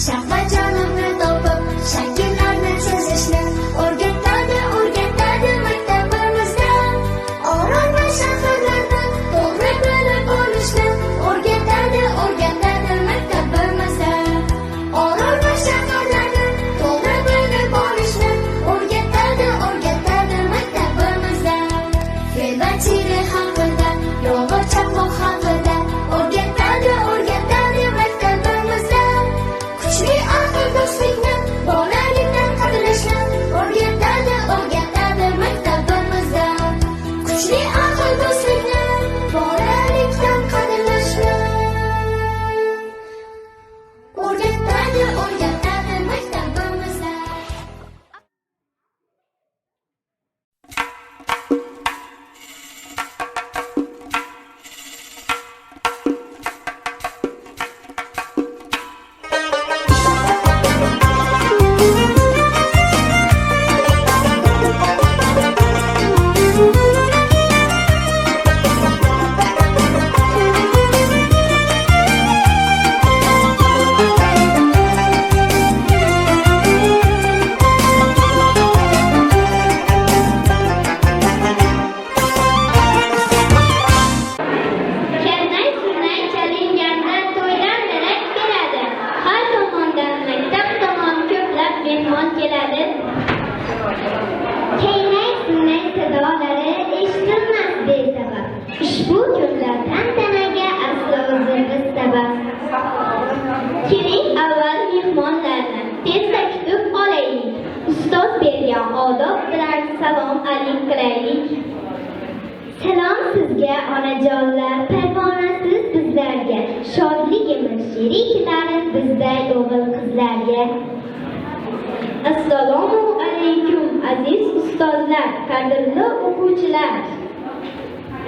Shahva jonimni topib, shakllarni chizishni o'rgatadi maktabimizda. Orol va shaharlarni to'g'ri bilib olishni o'rgatadi maktabimizda. Orol va shaharlarni to'g'ri bilib olishni o'rgatadi maktabimizda. Fe'l va chili haqida, yog'och chaqmoq haqida o'rgatadi maktabimizda. Kuchli aql do'stlikni, bolalikdan qadrlashni o'rgatadi maktabimizda. Kuchli aql do'stlikni, bolalikdan qadrlashni o'rgatadi maktabimizda. Kernay chalinganda to'ylar darak beradi. Har tomondan maktab tomon ko'plab mehmon keladi. Kaynay sadolari eshitilmas besabab. Ushbu kunda tantanaga aslo o'zimiz sabab. Keling avval mehmonlarni tezda kutib olaylik. Ustoz bergan odob bilan salom alik qilaylik. Salom sizga onajonlar, parvonasiz bizlarga, shodligimiz sheriklari bizday o'g'il qizlarga. Assalomu alaykum aziz ustozlar, qadrli o'quvchilar.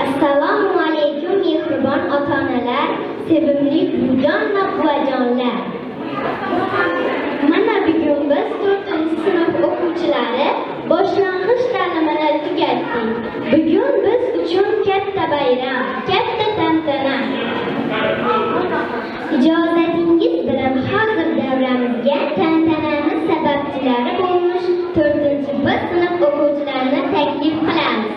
Assalomu alaykum mehribon ota-onalar, sevimli buvijon va buvajonlar. Mana bugun biz 4-sinf o'quvchilari boshlang'ich ta'limini tugatdik. Bugun biz uchun katta bayram, katta tantana. Ijozatingiz bilan hozir davramizga tantanamiz sababchilari bo'lmish 4-sinf o'quvchilarini taklif qilamiz.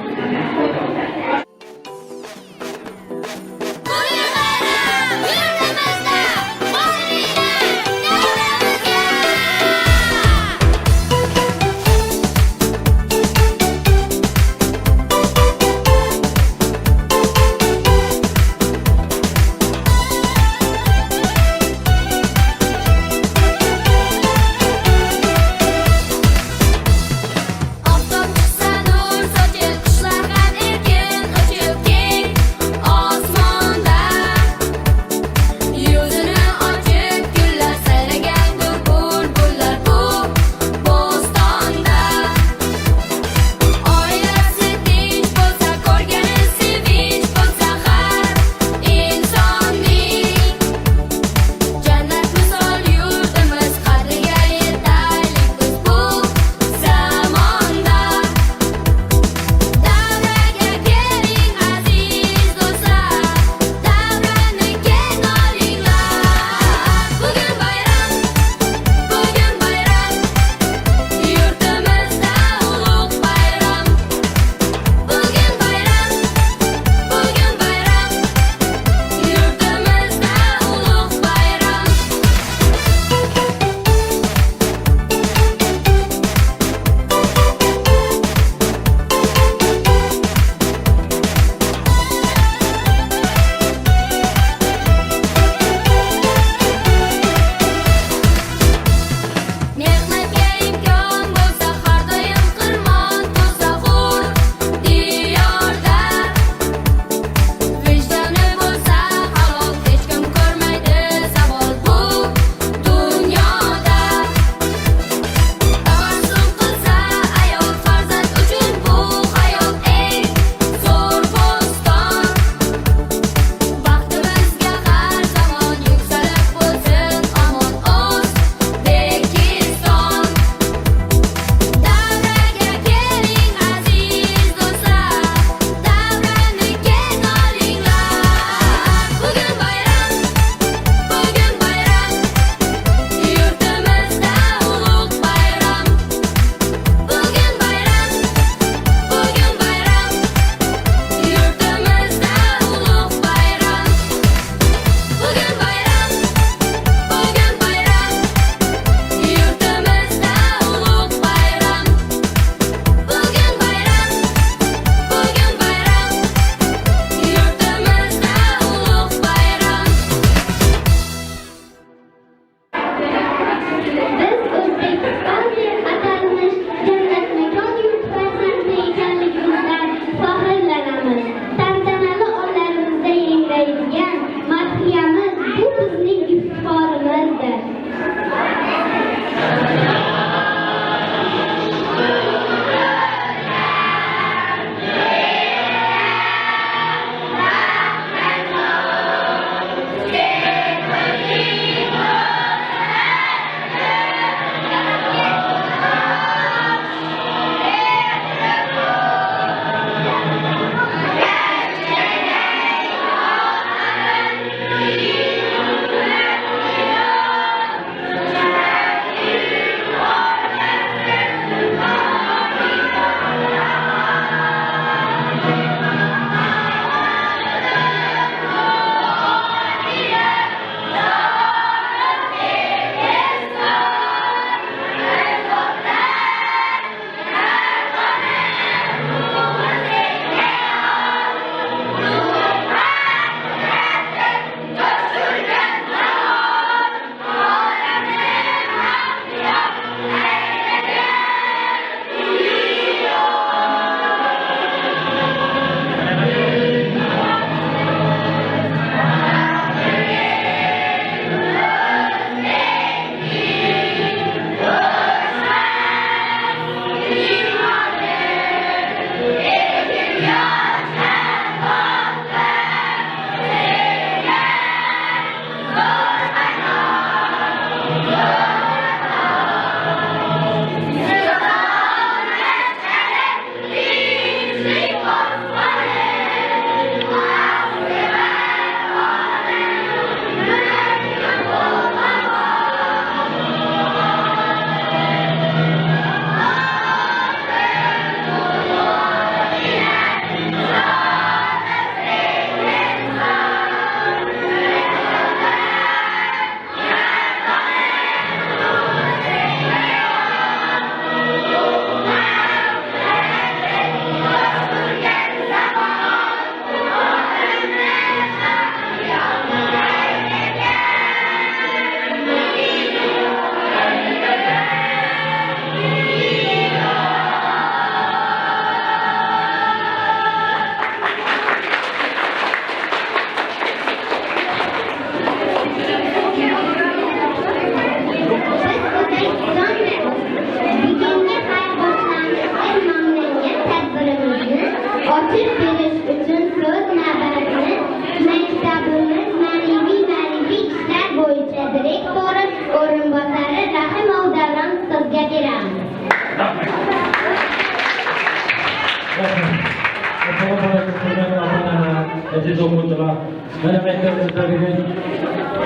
aziz o'quvchilar, mana maktabimizda bugun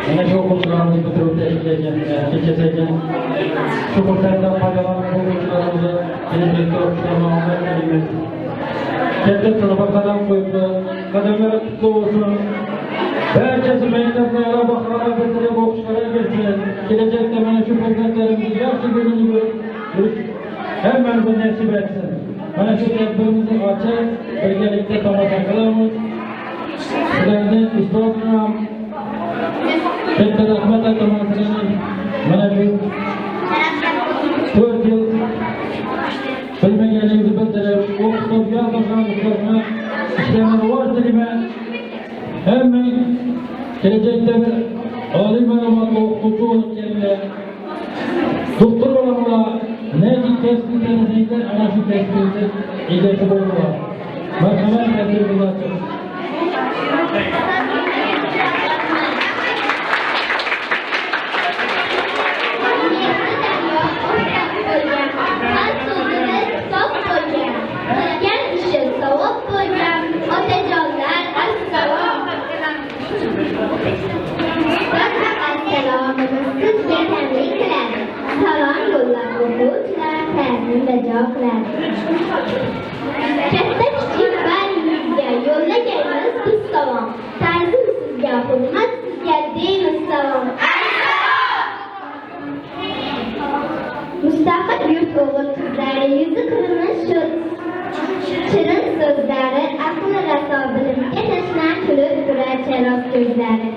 mana shu o'quvchilarimiz bitiruvchi kechasi shu fursatdan foydalanib o'quvchilarimizni kelajakda o'qishlarni omad tilaymiz. Katta sinfga qadam qo'yibdi, qadamlari qutlug' bo'lsin. Barchasi maktablarga baholar bitirib o'qishlarga kelsin. Kelajakda mana shu farzandlarimizni yaxshi kunini ko'rish hammamizga nasib etsin. Mana shu tadbirimizni ochib, birgalikda tomosha qilamiz. Sizlarni ustozim ham katta rahmat aytaman sizlarga. Mana shu 4 yil bilmaganingizni bildirib, o'qituvchi yozganlarni ishlarini rivojlayman. Hamma kelajakda bir oliy ma'lumotli o'qituvchi bo'lib kelgan. Doktor bo'lamoqlar, nega kasbni tanlasanglar, ana shu kasbingizni egasi bo'linglar. Marhamat, tadbirimizni katta kichik baringizga yo'llagaymiz biz salom. Ta'zim sizga, hurmat sizga deymiz salom. Mustaqil yurt o'g'il qizlari, yuzi qilmish shirin so'zlari, aqli raso bilimga tashna kulib turar charoz ko'zlari.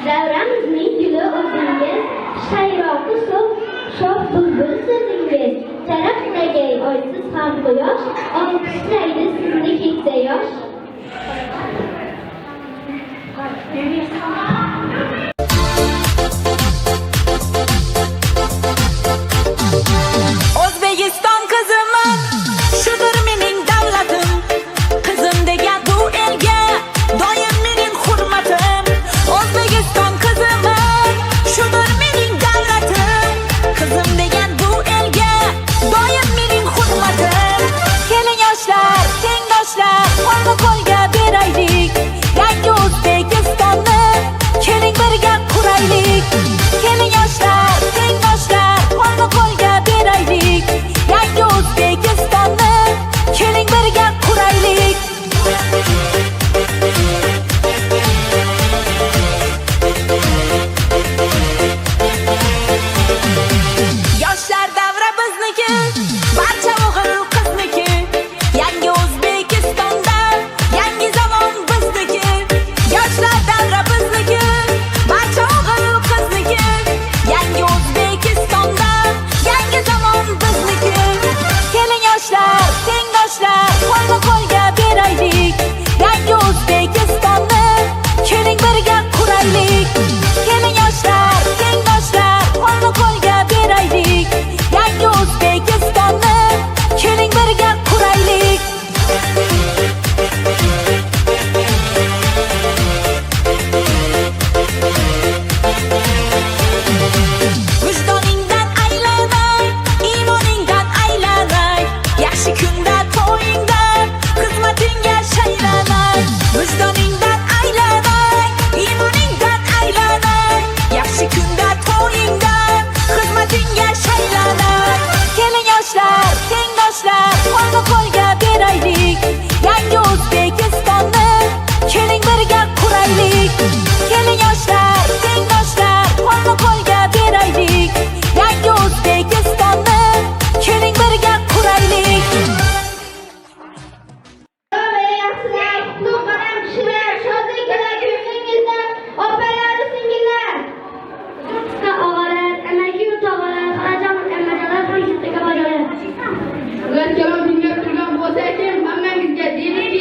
Davramizning guli o'zingiz, shayroqi shoh bulbul so'zingiz. Charaqlagay oysiz ham quyosh, olqishlaydi sizni keksa yosh. O'zbekiston qiziman, shudir mening davlatim. Qizim degan bu elga doim mening hurmatim. O'zbekiston qiziman, shudir mening davlatim. Qizim degan bu elga doim mening hurmatim. Keling yoshlar, tengdoshlar, qo'lma-qo'lga beraylik. Yangi O'zbekistonni keling birga quraylik. Keling yoshlar, tengdoshlar, qo'lma-qo'lga beraylik. Yangi O'zbekistonni keling birga quraylik. Yoshlar davra bizniki, barcha o'g'il qizniki. Yangi O'zbekistonda yangi zamon bizniki. Yoshlar davra bizniki, barcha o'g'il qizniki. Yangi O'zbekistonda yangi zamon bizniki. Keling yoshlar, tengdoshlar, qo'lma-qo'lga beraylik. Yangi O'zbekistonni keling birga quraylik. Keling yoshlar, tengdoshlar, qo'lma-qo'lga beraylik. Yangi O'zbekistonni keling birga quraylik. Vijdoningdan aylanay, iymoningdan aylanay. Yaxshi kunda to'yingdan, xizmatingga shaylanay. Vijdoningdan aylanay, iymoningdan aylanay. Yaxshi kunda to'yingdan, xizmatingga shaylanay. Keling yoshlar, tengdoshlar, qo'lma-qo'lga beraylik. Yangi O'zbekistonni keling birga quraylik. Keling yoshlar, tengdoshlar, qo'lma-qo'lga beraylik. Yangi O'zbekistonni keling birga quraylik. Yaxshilar, qutlug' qadam kishilar, shodliklar ko'nglingizda, opalar, singillar. Og'alar, amaki o'tog'alar, xolajon, ammajalar, hamshirga bojalar. Ular kalom dinlab turgan bo'lsa ekan, hammangizga deylik.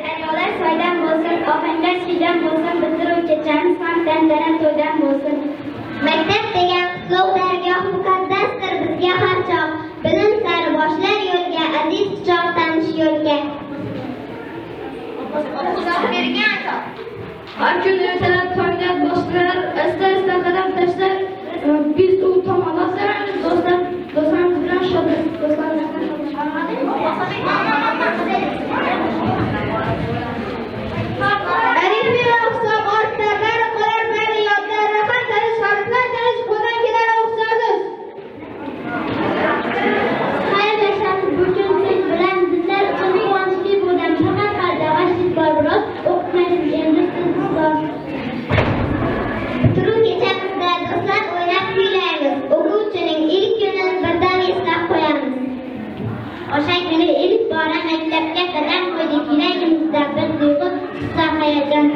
Daryolar soydan bo'lsin, ohanglar siydan bo'lsin, bitiruv kechamiz ham tantana to'ydan bo'lsin. Maktab degan qutlug' dargoh muqaddasdir bizga har chog'. Bilim sari boshlar yo'lga, aziz quchoq tanish yo'lga. Har kun ertalab tongdan boshlar, asta-asta qadam tashlar. Biz u tomonda saramiz do'stlar, do'stlarimiz bilan shodlik, do'stlarimiz bilan shodlik.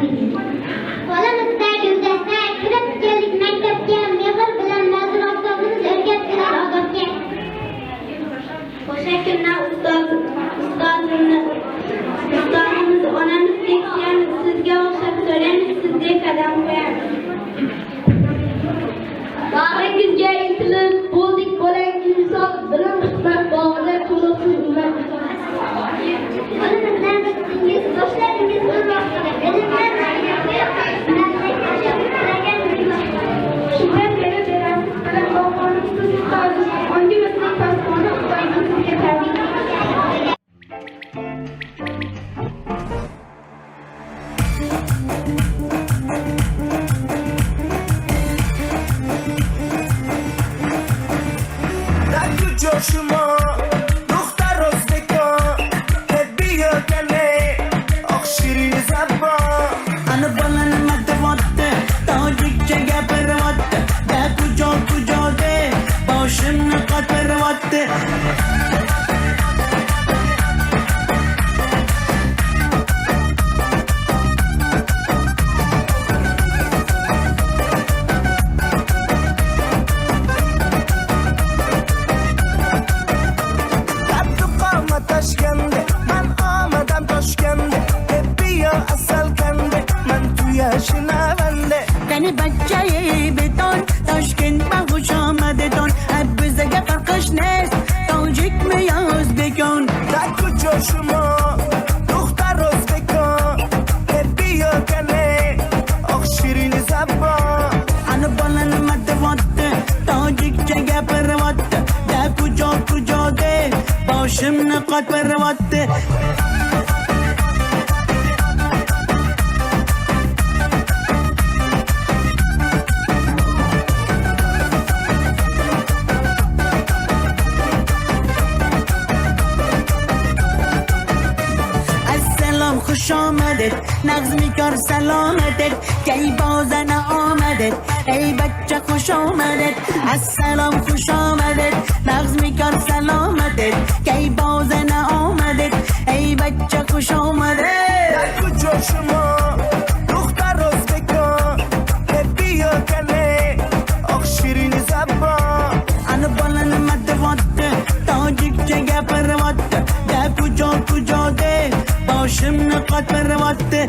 edik. Qo'limizda guldasta kirib keldik maktabga, mehr bilan Nazir ustozimiz o'rgatdilar odobga. O'sha kundan ustozimiz onamiz tekkan, sizga o'xshab so'raymiz, sizdek qadam qo'yamiz. Bag'ringizga intilib, bo'ldik bo'langi misol, bilim hikmat bog'ida to'liqsiz ummat. Qo'limizdan tutdingiz, boshlaringiz bo'lmoqda. Bilimlar Shubha berib berasiz, bilim bog'onimizda ustozimiz, ongimizning posboni Xudoyimiz sizga tabrik. Joshimo, Duxtar O'zbekon, Tebbiyo kale, oq shirin zabon. Ana balani matavotte, tojikcha gapiryapti. Da kujo-kujoda, boshimni qotiryapti. Kani bachchayi beton, Toshkent bag'ush omadidon. Bizga farqish nes, tojikmi yo o'zbekon. Daku Joshimo, Duxtar O'zbekon, Tebbiyo kale, oq shirin zabon. Ana balani matavotte, tojikcha gapiryapti. Da kujo-kujoda, boshimni qotiryapti. خوش آمدید نغزمی کار سلامتید کی بازن آمدید ای بچه خوش آمدید السلام خوش آمدید نغزمی کار سلامتید کی بازن آمدید ای بچه خوش آمدید Daku Joshimo, Duxtar O'zbekon, Tebbiyo kale, oq shirin zabon. ana balani matavotte tojikcha gapiryapti da kujo-kujoda boshimni qotiryapti.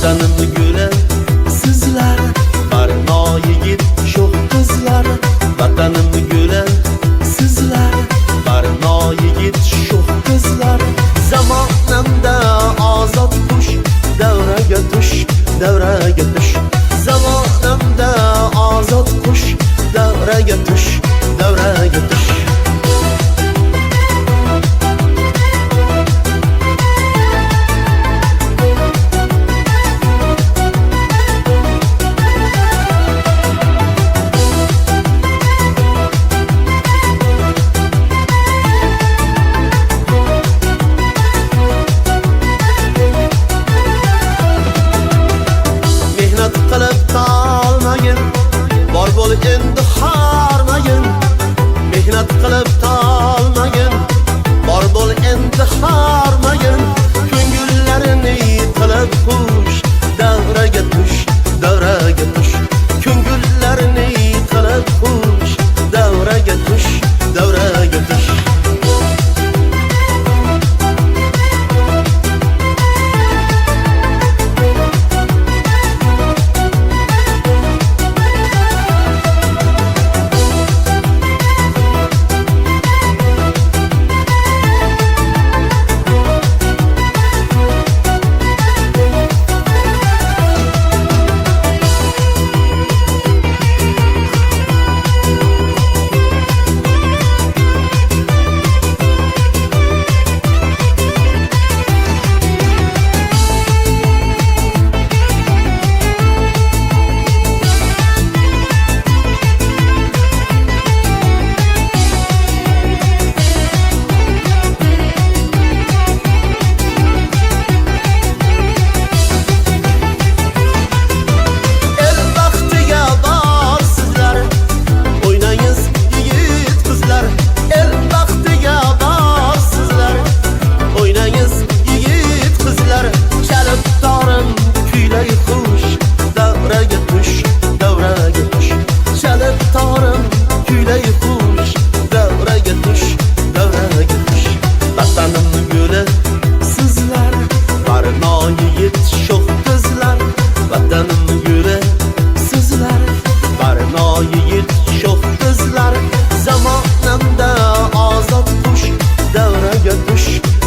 Vatanım gülü sizlar, barno yigit sho'x qizlar. Vatanım gülü sizlar, barno yigit sho'x qizlar. Zamonamda ozod qush, davraga tush, davraga tush. Zamonamda ozod qush, davraga tush, davraga tush. Mehnat qilib tolmagin, bor bo'l endi harmagin. Mehnat qilib tolmagin, bor bo'l endi harmagin. Ko'ngillarini qilib xush, davraga tush, davraga tush. Ko'ngillarini qilib xush, davraga tush, davraga tush.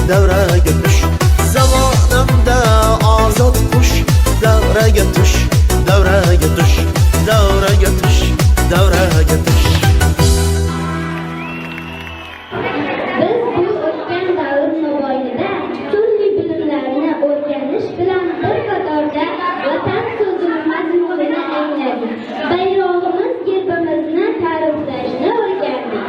Davraga tush, zamonamda ozod qush, davraga tush, davraga tush, davraga tush, davraga tush. Biz bu o'tgan davr mobaynida turli bilimlarni o'rganish bilan bir qatorda vatan so'zining mazmunini angladik. Bayrog'imiz, gerbimizni ta'riflashni o'rgandik.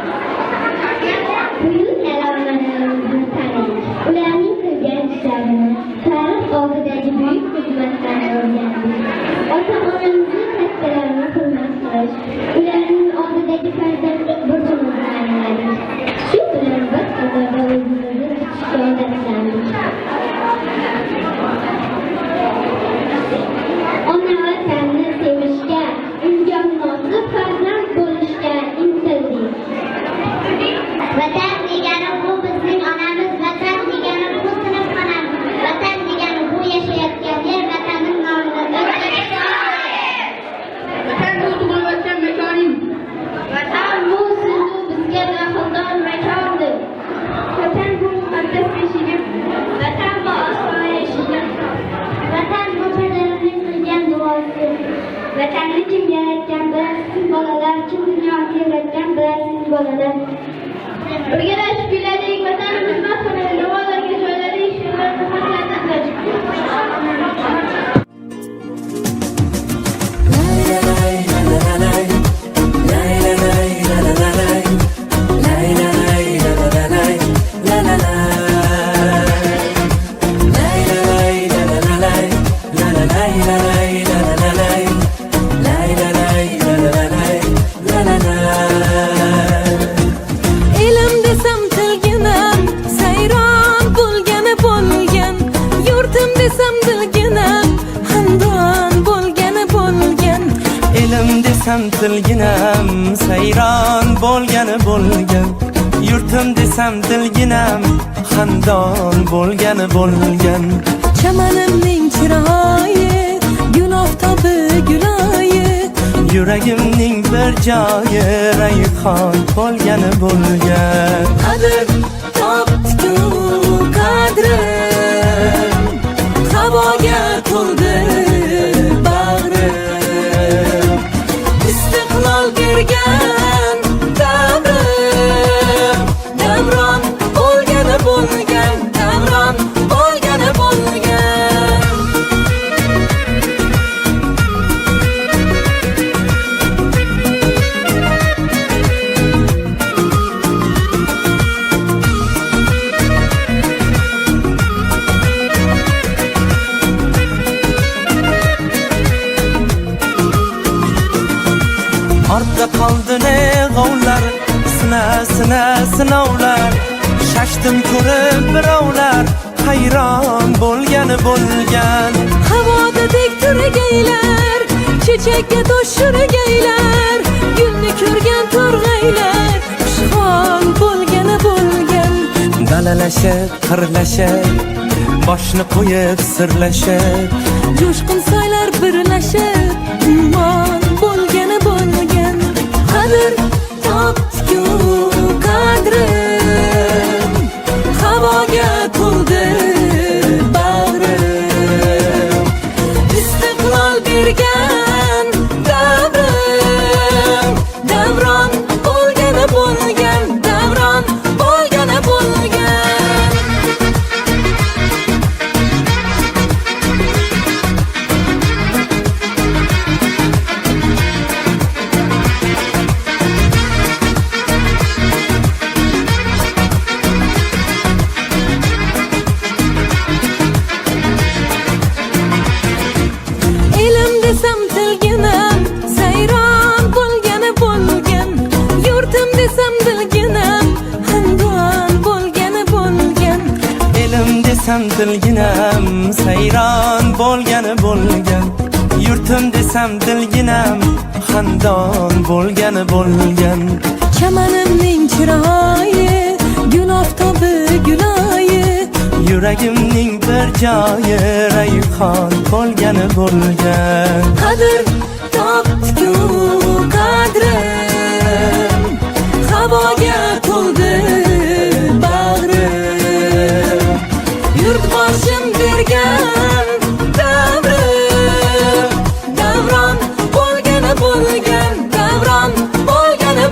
Buyuk alomlarimizni tanidik. Ularning qilgan ishlarini, tarix oldidagi buyuk xizmatlarini o'rgandik. Ota-onamizni, kattalarni hurmat qilish, ularning oldidagi farzandlik burchimizni angladik. Shu bilan bir qatorda o'zimizni tutishga odatlandik. Ona vatanni sevishga, unga munosib farzand bo'lishga intildik. Vatan degani bu bizning onamiz, vatan degani bu sinfxonamiz, vatan degani bu yashayotgan yer, vatanning nomida Vatan bu tug'ilgan makoning. vatan bu sizu bizga daxldor makondir. Vatan bu muqaddas beshigim. Vatan bu ostona eshigi. Vatan bu padarimning qilgan duosi. Vatanni kim yaratgan bilasiz bolalar, kim dunyoni yaratgan bilasiz bolalar. Birgalashib kuyladik, vatanimiz xizmat qiladi, navolarga joyladik, she'rlarni xatlarni izladik. Elim desam tilginam, sayron bo'lgani bo'lgan. Yurtim desam dilginam, xandon bo'lgani bo'lgan. Elim desam tilginam, sayron bo'lgani bo'lgan. Yurtim desam dilginam, xandon bo'lgani bo'lgan. chamanimning chiroyi gul oftobi guloyi Yuragimning bir joyi rayhon bo'lgani bo'lgan qadr topdi qadrim havoga to'ldi bag'rim istiqlol bergan davrim davron bo'lgani bo'lgan davron bo'lgani bo'lgan Ortda qoldi ne g'ovlar sinovlar Shashtim ko'rib birovlar hayron bo'lgani bo'lgan havoda tek turgaylar chechakka toshirgaylar gulni ko'rgan to'rg'aylar xushhol bo'lgani bo'lgan Dalalashib qirlashib boshni qo'yib sirlashib jo'shqin soylar birlashib ummon bo'lgani bo'lgan qadr topdi qadrim havoga to'ldi bag'rim istiqlol bergan davrim davron bo'lgani bo'lgan davron bo'lgani bo'lgan elim desam tilginam sayron bo'lgani bo'lgan yurtim desam dilginam xandon bo'lgani bo'lgan Elim desam dilginam sayron bo'lgani bo'lgan Yurtim desam dilginam xandon bo'lgani bo'lgan chamanimning chiroyi gul oftobi guloyi Yuragimning bir joyi rayhon bo'lgani bo'lgan qadr topdi qadrim havoga to'ldi bag'rim yurtboshim bergan davrim davron bo'lgani bo'lgan davron bo'lgani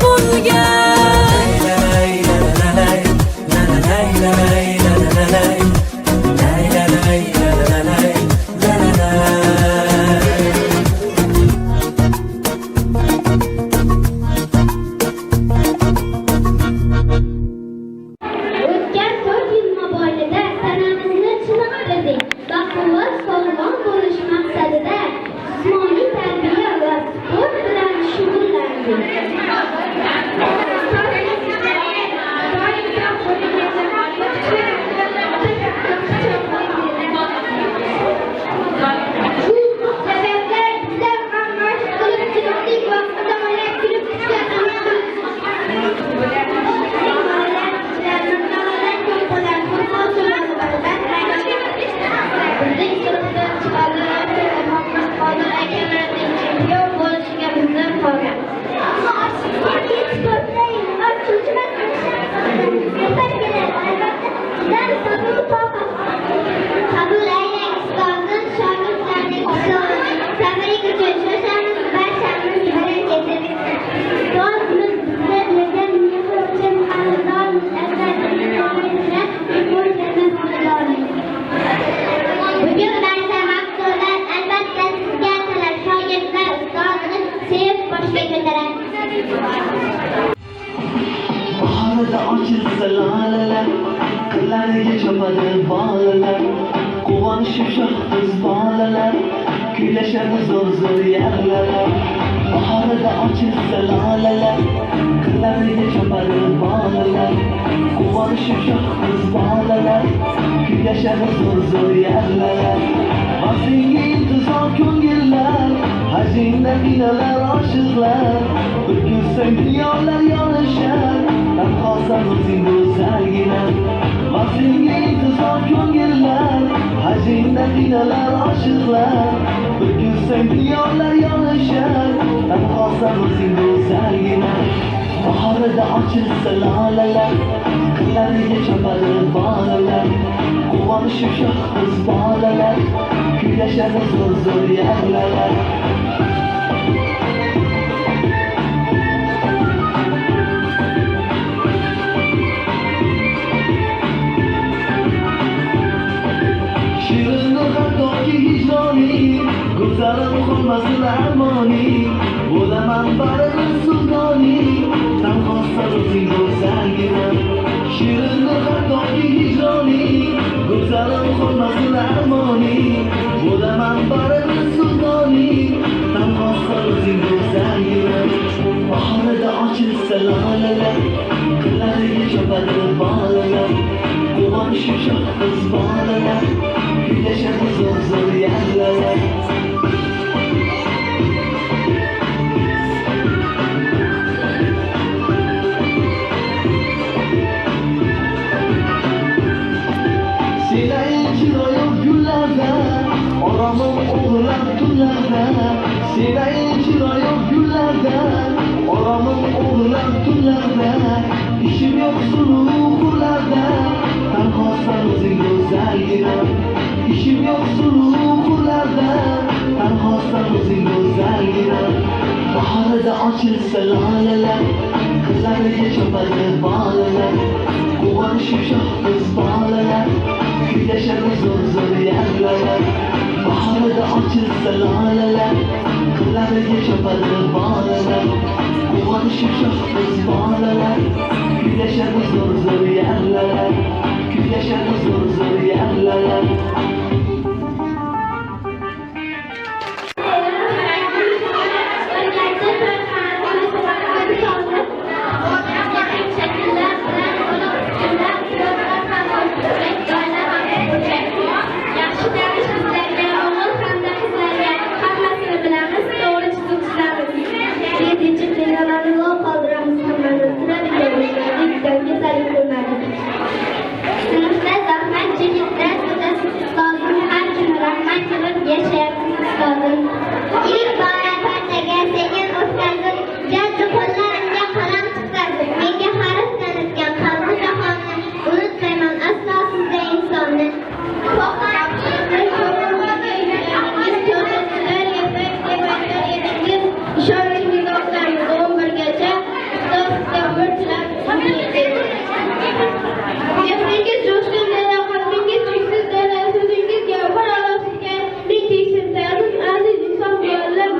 O'tgan 4 yil mobaynida tanamizni chiniqtirdik. Baquvvat sog'lom bo'lish maqsadida jismoniy tarbiya va sport bilan shug'ullandik. Shu sabablar bizlar ham mashq qilib chiqdik va qadamlar kirib tushga amal Qabul aylang ustozim, shogirdlarning hisobini tabrik uchun shoshamiz, barchamiz birin ketib. Ustozimiz bizlarga mehr uchun qadrdormiz, albatta bilan bugun barcha maqtovlar albatta sizga atalar. Shogirdlar ustozini sevib boshga ko'taradi. Baharda ochilsa lalalar, qirlariga chopadi bolalar, quvonishib shohqiz bolalar, kuylashadi zo'r yarlalar. Baharda ochilsa lalalar, qirlariga chopadi bolalar, quvonishib shohqiz bolalar, kuylashadi zo'r yarlalar. Vaxtingga intizor ko'ngillar, hajingda binolar oshiqlar, bir ko'rsang dunyolar yonishar. Tanhosan o'zing go'zalgina, vaxtingga intizor ko'ngillar, hajingda Ko'nglimda qiynalar oshiqlar Bir kun sen diyonlar yonishar Tanhosan o'zing go'zalgina Bahorida ochilsa lolalar Qirlariga chopadi bolalar Quvonish shoh qiz bolalar Kuylashadi zo'r yag'lalar Shirin hattoki hijroni Go'zalim qolmasin armoni Bo'laman baribir sultoni Tanhosan o'zing go'zalgina Shirin hattoki hijroni Go'zalim qolmasin armoni Bo'laman baribir sultoni Tanhosan o'zing go'zalgina Bahorida ochilsa lolalar Qirlariga chopadi bolalar Quvonish shoh qiz bolalar Kuylashadi zo'r yag'lalar Senayin chiroyim gullarda Oromim o'g'irlab tunlarda Senayin chiroyim gullarda Oromim o'g'irlab tunlarda Ishim yo'q suluv qurlarda Tanhosan o'zing go'zalgina Ishim yo'q suluv qurlarda Tanhosan o'zing go'zalgina Bahorida ochilsa lolalar Qirlariga chopadi bolalar Quvonish shoh qiz bolalar Kuylashadi zo'r yag'lalar Bahorida ochilsa lolalar Qirlariga chopadi bolalar Quvonish shoh qiz bolalar Kuylashadi zo'r yag'lalar Kuylashadi zo'r yag'lalar Yaxshi tanish qizlarga, o'g'il hamda qizlarga hammasini bilamiz, to'g'ri chizib chizamiz. 7-chi qiynalani lol qoldiramiz hammani. Siraliga bo'lmaydik, go'zalik bo'lmaydi. Sinfda zahmat chekitda tutasiz ustozim, har kuni rahmat qilib yashayapsiz ustozim. Ilk bora partaga sekin o'tkazib, jajji qo'llarimga qalam tutqazib, menga haris tanitgan qalbi jahonni unutmayman aslo sizda insonni. İşaretini dostlarım doğum bölgece dostlarımızla mürtüler Nefringiz coşkunlara, kalbingiz çiksizlere, sözüngiz yapar alasızken Ritişsiz sayılır aziz insan duyarlar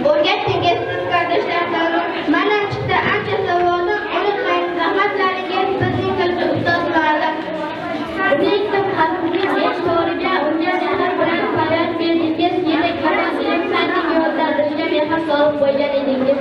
O'rgatdingiz siz kardeşlerden Mana çıktı ancha savolim Unutmayın zahmatlaringiz bizning qildi ustozlarlar Biriktirib qalbingiz yosh to'riga unga mehr bilan hayot berdingiz Yedak qadam ilm fanning yo'llantirishga mehr solib qo'ygan edingiz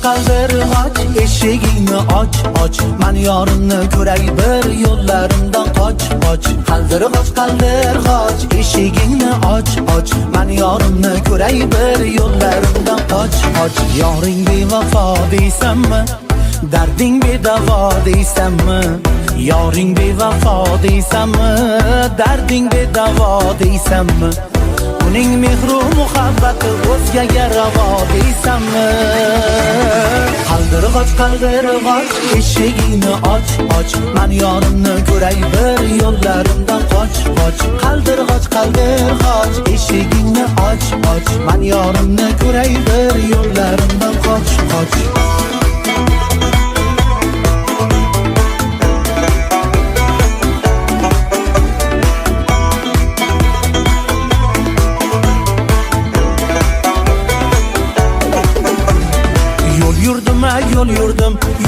Qaldirg'och eshigingni och man yorimni ko'ray bir yo'llarimdan qoch qaldirg'och eshigingni och man yorimni ko'ray bir yo'llarimdan qoch yoring bevafo deysanmi darding bedavo deysanmi yoring bevafo deysanmi darding bedavo deysanmi uning mehru muhabbati o'zgaga ravo deysanmi qaldirg'och eshigingni och man yorimni ko'ray bir yo'llarimdan qoch qaldirg'och eshigingni och man yorimni ko'ray bir yo'llarimdan qoch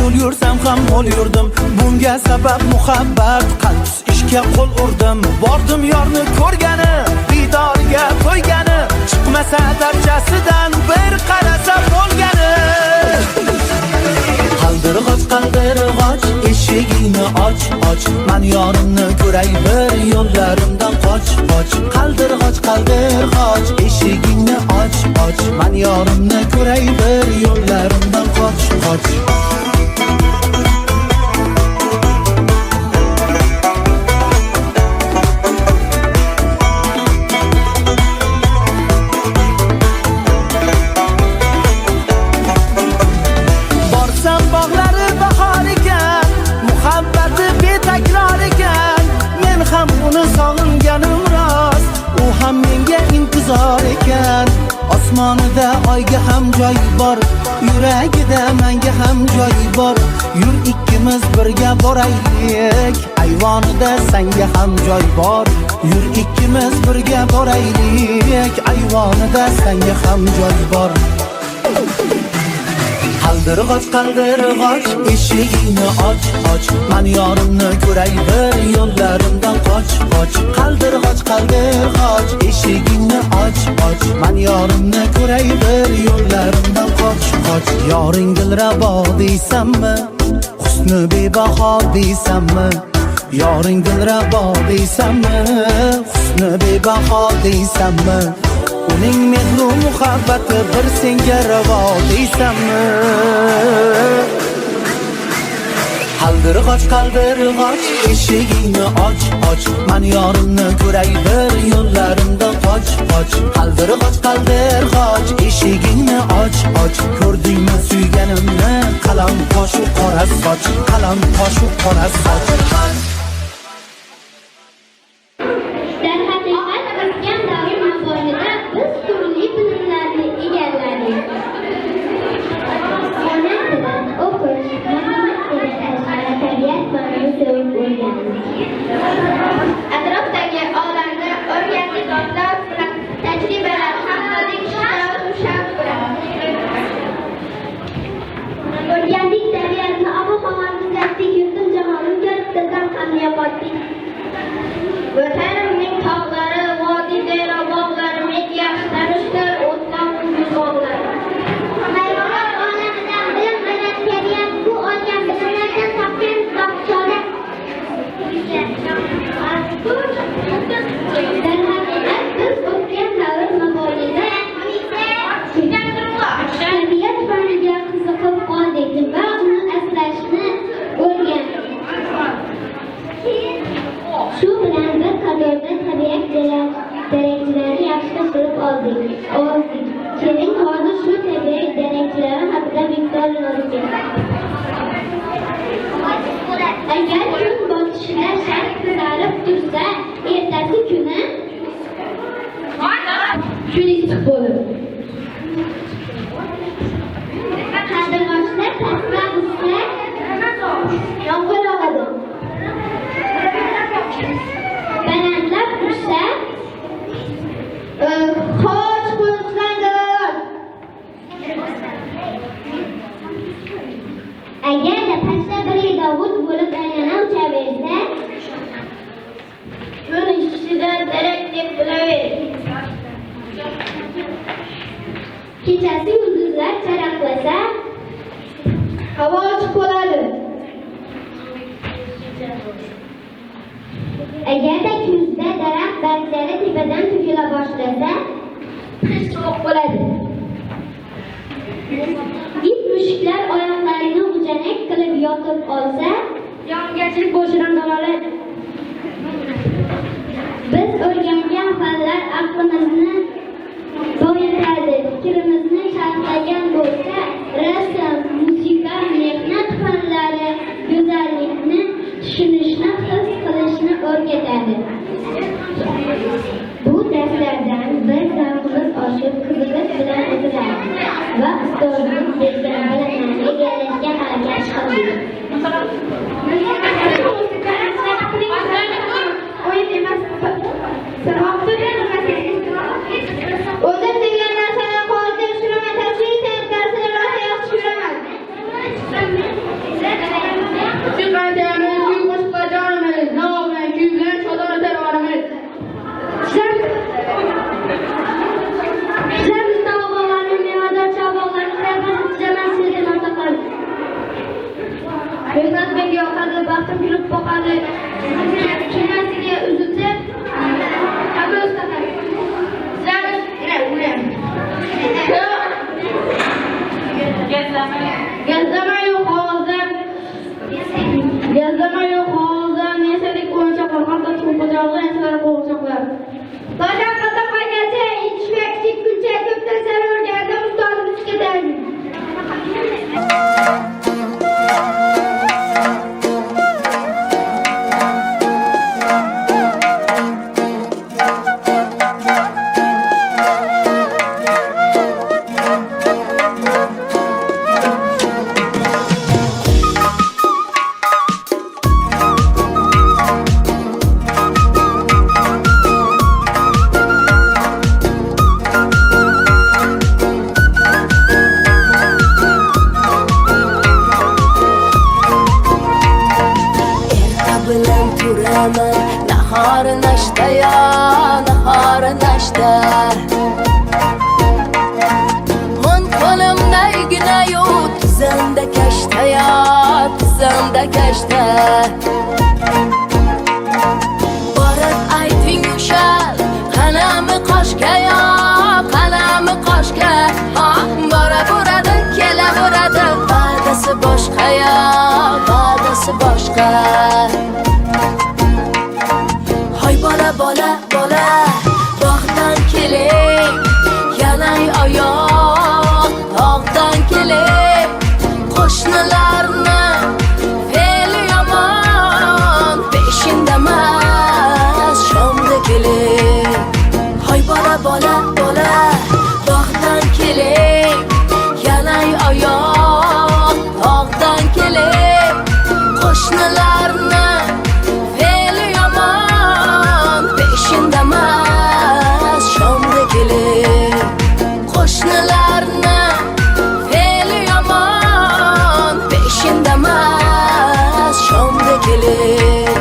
yo'l yursam ham mo'l yurdim bunga sabab muhabbat qalb ishga qo'l urdim, bordim yorni ko'rgani, didorga to'ygani, chiqmasa darchasidan bir qarasa bo'lgani. Qaldirg'och, eshigingni och, men yorimni ko'ray bir yo'llarimdan qoch. Qaldirg'och, eshigingni och, men yorimni ko'ray bir yo'llarimdan qoch. Osmonida oyga ham joy bor, yuragida menga ham joy bor. Yur ikkimiz birga boraylik, ayvonida senga ham joy bor. Yur ikkimiz birga boraylik, ayvonida senga ham joy bor. Qaldirg'och, eshigingni och, men yorimni ko'ray bir yo'llarimdan qoch. Qaldirg'och, eshigingni och, men yorimni ko'ray bir yo'llarimdan qoch. Yoring dilrabo deysanmi, husni bebaho deysanmi? Yoring dilrabo deysanmi, husni bebaho deysanmi? Uning mehru muhabbati bir senga ravo deysanmi? Qaldirg'och, eshigingni och, men yorimni ko'ray bir yo'llarimdan qoch. Qaldirg'och, eshigingni och, ko'rdingmi suyganimni, qalam toshu qora soch. Atrofdagi olamni o'rgandik, otlar bilan tajribalar hammaning o'rgandik, tabiatni, ob-havoni kuzatdik, yurtim jamonim ko'rib bizdan ham yo'qotdik. Vatanimning tog'lari, vodiy dera bog'lari menga yaxshi tanishdir, o'tloq bog'lar. Hayvonot olamidan bilim bilan tabiat bu olgan bilimlardan topgan topcholar. Darhaqiqat biz o'tgan davr mobaynida tabiat faniga qiziqib qoldik va uni asrashni o'rgandik. Shu bilan bir qatorda tabiat darakchilarini yaxshi bilib oldik. Keling hozir shu tabiat daraktchilari haqida mikdor yozib ketamiz. Agar kun botishda shart qizarib tursa, ertasi kuni issiq bo'ladi. Qaldirg'ochlar pastga tushsa, yomg'ir yog'adi. Balandlab tursa, qosh qo'zg'aladi. Agarda pastda bir davud bo'lib aylana uchaversa, kun ichida darak deb bilaveradi. Kechasi yulduzlar charaqlasa, havo ochiq bo'ladi. Agarda kuzda daraxt barglari tepadan to'kila boshlasa, qish sovuq bo'ladi. It mushuklar oyoqlarini ujanak qilib yotib olsa, yongachilik boshidan dalolat. Biz o'rgangan fanlar aqlimizni boyitadi, fikrimizni sharhlagan bo'lsa, rasm, musiqa, mehnat fanlari go'zallikni tushunishni, his qilishni o'rgatadi. Bu darslardan bir zavqimiz oshib, qizig'ish bilan o'tadi va ustozimiz bergan bilimlarni egallashga harakat qildik. O'zim degan narsani qo'lda tushiraman, tashvish darsini rosa yaxshi tushiraman. Chiqadamiz, qo'shqa jonimiz, noma, kuylar nahor nashta ya nahor nashta Mun qo'limdaygina yu tizimda kashta ya tizimda kashta Borib ayting ushal qalami qoshga ya qalami qoshga bora boradi kelaveradi va'dasi boshqa ya va'dasi boshqa Hoy bola bola bola bog'dan keling yanay oyoq tog'dan keling qo'shnilarni fe'li yomon peshindamas shomda keling Hoy bola bola bola bog'dan keling yanay oyoq tog'dan keling qo'shnilarni fe'li yomon peshindamas shomda keling qo'shnilarni fe'li yomon peshindamas shomda keling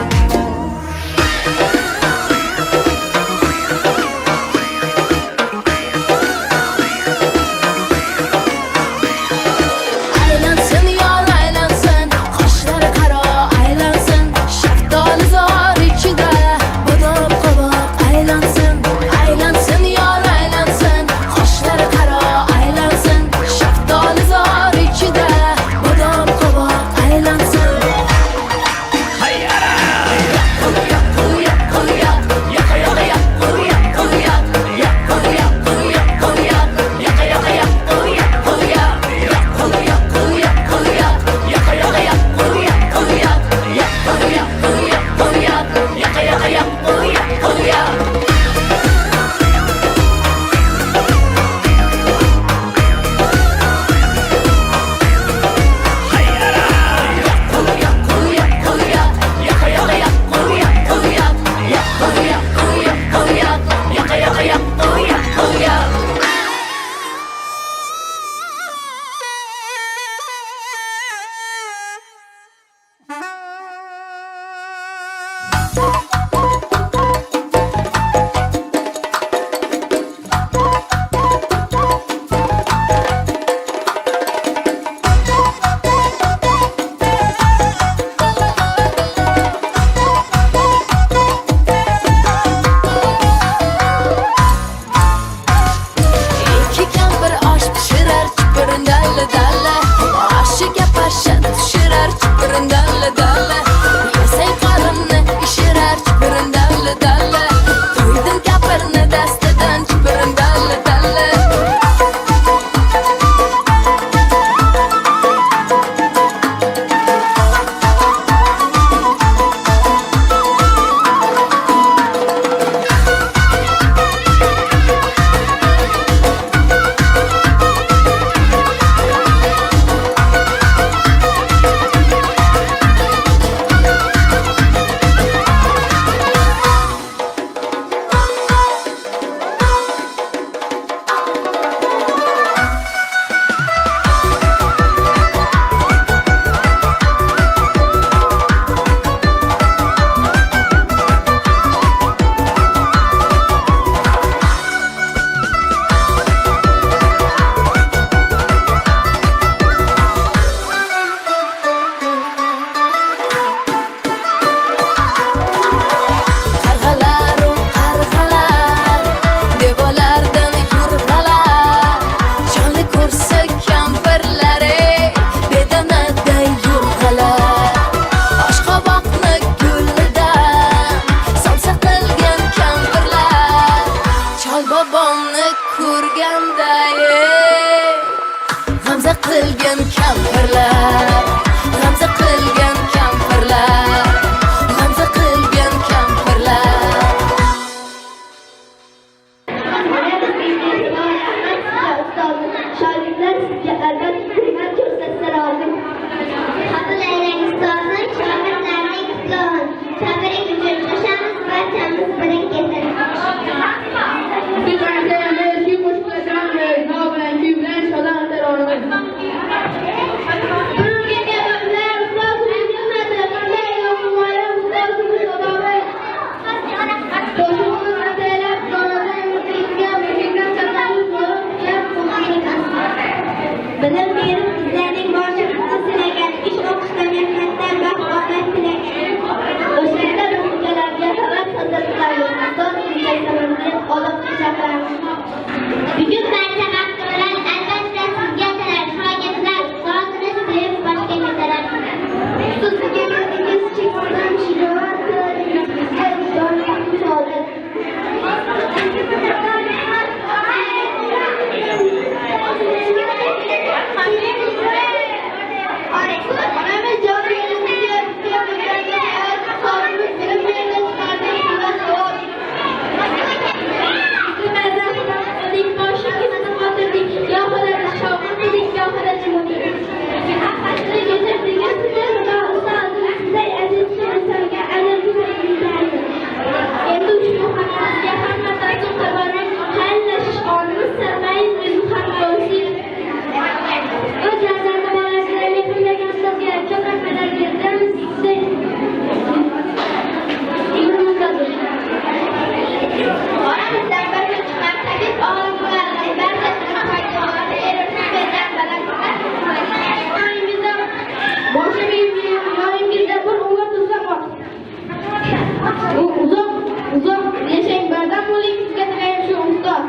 Uzoq yashang, bardam bo'ling, sizga tilayim shu ustoz.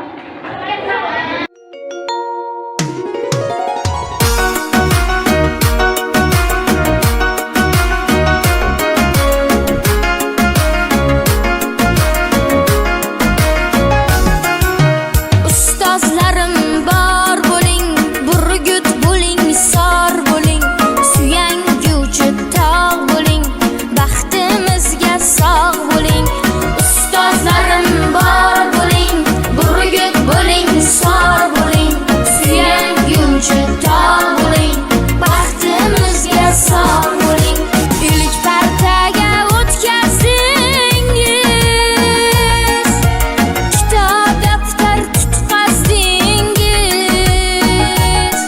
Ustozlarim bor bo'ling, burgut bo'ling, sor bo'ling, suyanguvchi tog' bo'ling, baxtimizga sog' bo'ling. Ustozlarim bor bo'ling, burgut bo'ling, sor bo'ling, suyanguvchi tog' bo'ling, baxtimizga sog' bo'ling. Ilk partaga o'tkazdingiz, kitob daftar tutqazdingiz,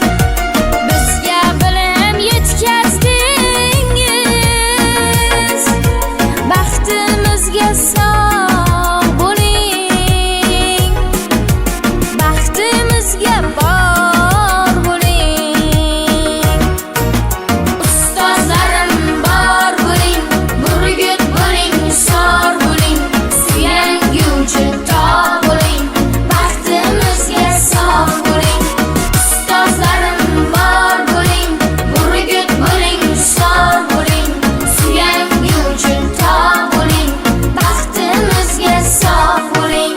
bizga bilim yetkazdingiz, baxtimizga sog' bo'ling, baxtimizga bor bo'ling. Ustozlarim bor bo'ling, burgut bo'ling, sor bo'ling, suyanguvchi tog' bo'ling, baxtimizga sog' bo'ling. Ustozlarim bor bo'ling, burgut bo'ling, sor bo'ling, suyanguvchi tog' bo'ling, baxtimizga sog' bo'ling.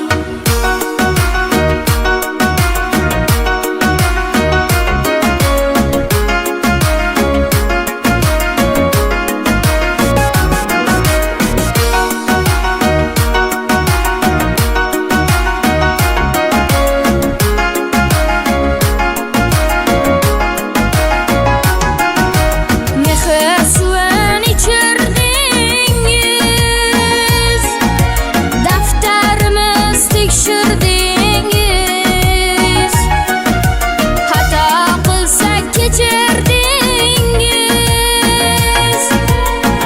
Mehr suvini ichirdingiz, daftarimiz tekshirdingiz, xato qilsak kechirdingiz,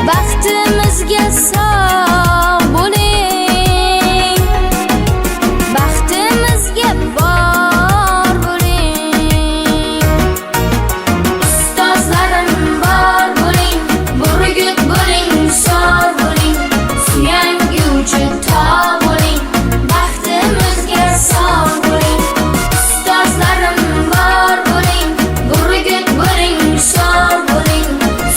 baxtimizga sog' bo'ling, baxtimizga bor bo'ling. Ustozlarim bor bo'ling, burgut bo'ling, sor bo'ling, suyanguvchi tog' bo'ling, baxtimizga sog' bo'ling. Ustozlarim bor bo'ling, burgut bo'ling, sor bo'ling,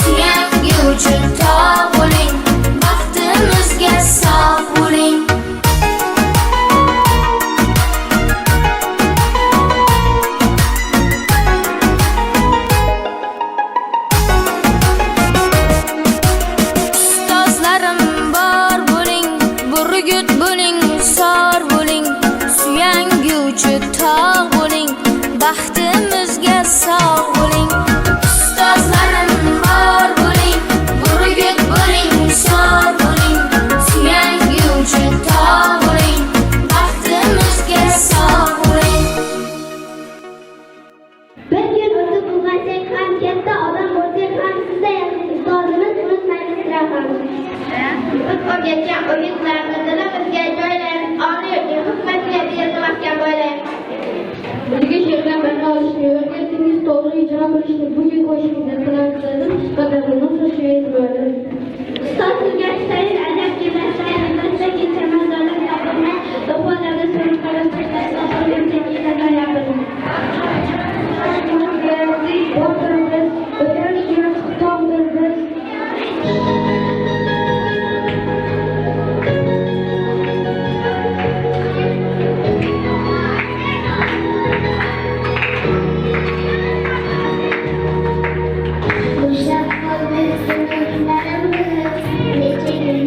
suyanguvchi tog' bo'ling, baxtimizga sog' bo'ling. Ustozlarim bor bo'ling, burgut bo'ling, sor bo'ling, suyanguvchi tog' bo'ling, baxtimizga sog' bo'ling. Ustozlarim bor bo'ling, burgut bo'ling, sor bo'ling, suyanguvchi tog' bo'ling, baxtimizga sog' bo'ling. Bir kun o'tib ulg'aysak ham, katta odam bo'lsak ham, sizda yaxshi ustozimiz unutmaymiz rahmat. Biz o'rgatgan o'yinlarni dilimizga joylaymiz, oliy hikmatga bizni mahkam bo'ylaymiz. Bizga she'rlar bilan olishni o'rgatdingiz, to'g'ri ijro qilishni bugun qo'shingizni qilamiz dedim. Qadrli shoir bo'ldi. Ustoz sizga shayr adab kelmasdan, bilmasa kechaman dolar topilmay, do'xolarda so'rib qarab tursa, so'rgancha kiysalar yapilmay. O'tirimiz, o'tirishga tog'dir biz. Bo'shab qoldi sinirlarimiz, necha kun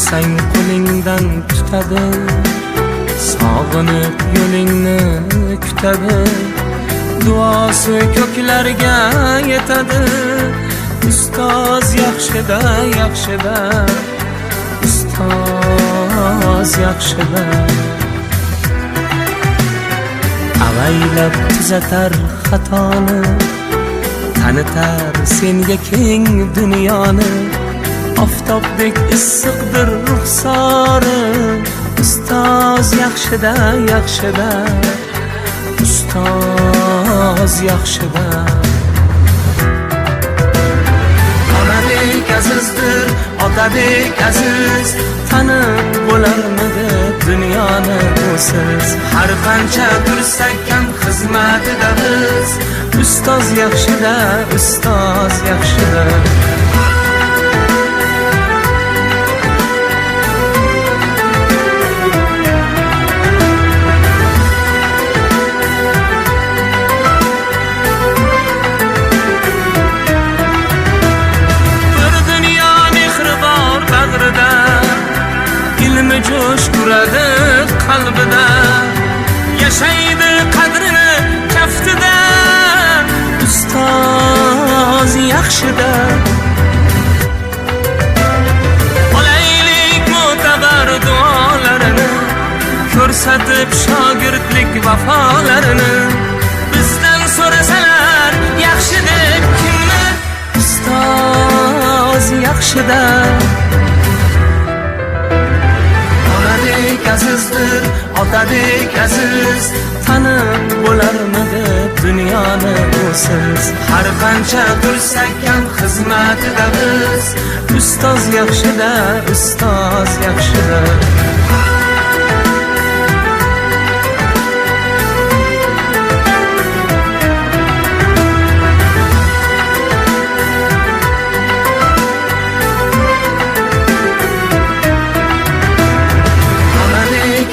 Bilsang qo'lingdan tutadi, sog'inib yo'lingni kutadi, duosi ko'klarga yetadi. Ustoz yaxshida, yaxshida, ustoz yaxshida. Avaylab tuzatar xatoni, tanitar senga keng dunyoni. Oftobdek issiqdir ruxsori, ustoz yaxshida, yaxshida, ustoz yaxshida. Onadek azizdir, otadek aziz, tanib bo'larmidi dunyoni usiz. Har qancha tursak ham xizmatida biz, ustoz yaxshida, ustoz yaxshida. Ilmi jo'sh uradi qalbida, yashaydi qadrini kaftida. Ustoz yaxshida. Olaylik mo'tabar duolarini, ko'rsatib shogirdlik vafolarini. Bizdan so'rasalar yaxshi deb kimni? Ustoz yaxshida. Onadek azizdir, otadek aziz, tanib bo'larmidi dunyoni usiz. Har qancha tursak ham xizmatida biz, ustoz yaxshida, ustoz yaxshida.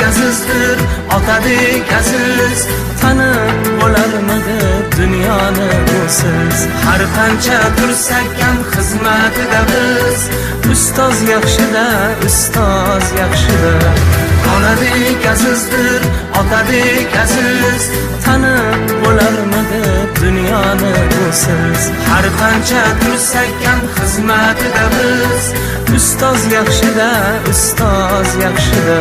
Azizdir, otadek aziz, tanib bo'larmidi dunyoni usiz. Har qancha tursak ham xizmatida biz, ustoz yaxshida, ustoz yaxshida. Onadek azizdir, otadek aziz, tanib bo'larmidi dunyoni usiz. Har qancha tursak ham xizmatida biz, ustoz yaxshida, ustoz yaxshida.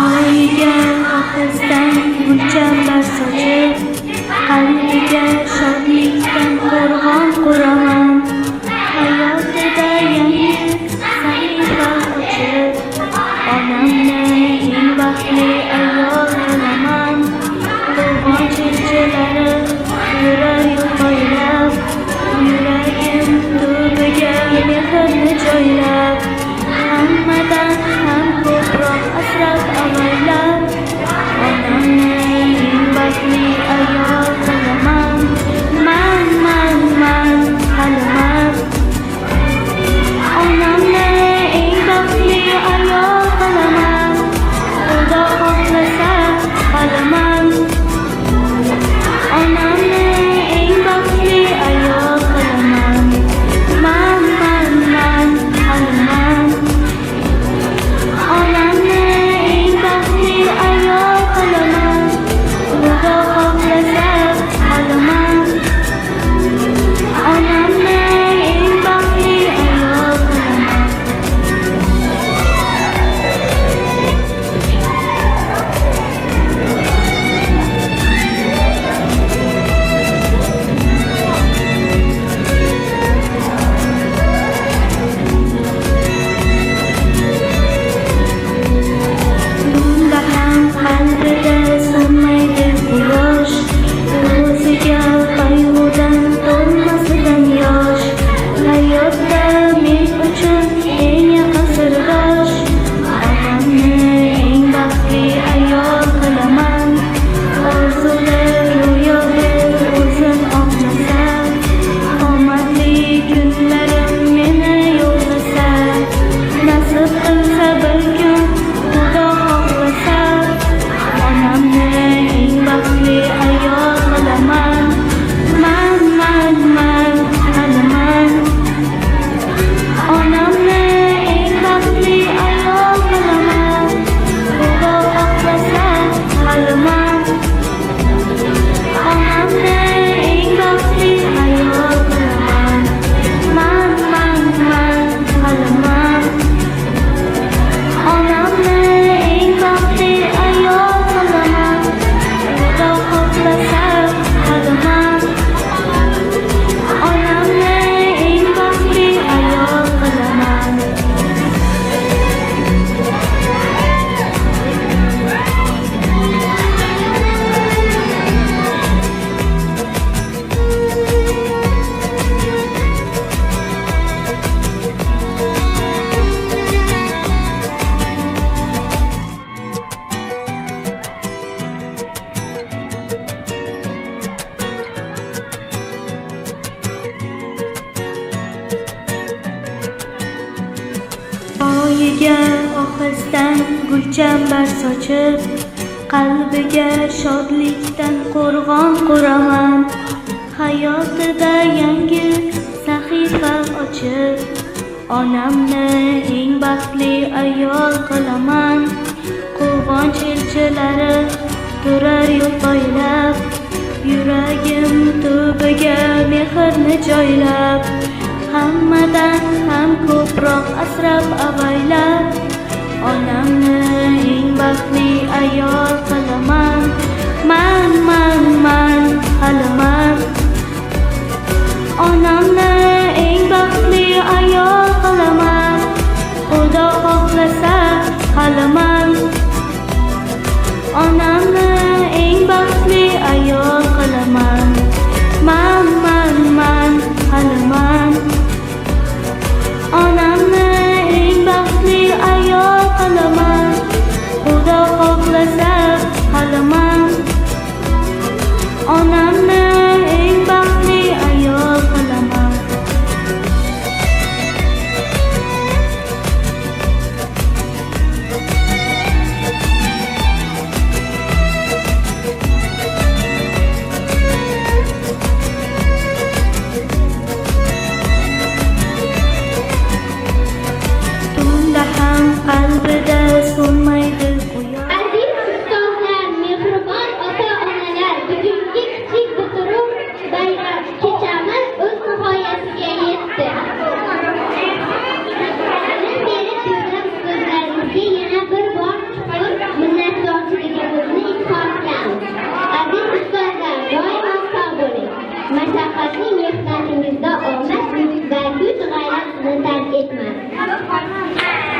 Oyiga oxirdan gulchambar sochib, qalbiga shodlikdan qo'rg'on quraman. Hayotida yangi sahifa ochib, onamni eng baxtli ayol qilaman. Qurg'on chirchilari yurar yo'l bo'ylab, yuragim tubiga mehrni joylab, hammadan ham ko'proq asrab avaylab, onamni eng baxtli ayol qilaman. Man haliman. Onamni eng baxtli ayol qilaman. Xudo xohlasa haliman. Onamni eng baxtli ayol qilaman. Man haliman. Onamni eng baxtli ayol qilaman. Xudo xohlasa haliman. Onamni eng baxtli ayol qilaman. Bunda ham qalbida so'nmaydi quyosh, ko'ziga qayg'udan to'lmasidan yosh. Hayotda men uchun eng yaqin sirdosh, onamni eng baxtli ayol qilaman. Orzular ro'yobi o'zin oqlasa, omadli kunlarim meni yo'llasa, nasib qilsa bir kun Xudo xohlasa, onamni eng baxtli ayol qilaman. Man haliman. Onamni eng baxtli ayol qilaman. Xudo xohlasa haliman. Onamni eng baxtli ayol qilaman. Man haliman. Onamni eng baxtli ayol qilaman. Xudo xohlasa haliman. Onamni eng baxtli ayol qilaman. Oyiga oxirdan gulchambar sochib, qalbiga shodlikdan qo'rg'on quraman. Hayotida yangi sahifa ochib, onamni eng baxtli ayol qilaman. Qurg'on chirchilari turar yo'l bo'ylab, yuragim tubiga mehrni joylab, hammadan ham ko'proq asrab avaylab, onamni eng baxtli ayol qilaman. Man haliman. Onamni eng baxtli ayol qilaman. Xudo xohlasa haliman. Onamni eng baxtli ayol qilaman. Man haliman. Onamni eng baxtli ayol qilaman. Xudo xohlasa mashaqqatli mehnatingizda omad va kuch g'ayrat sizni tark etmadi.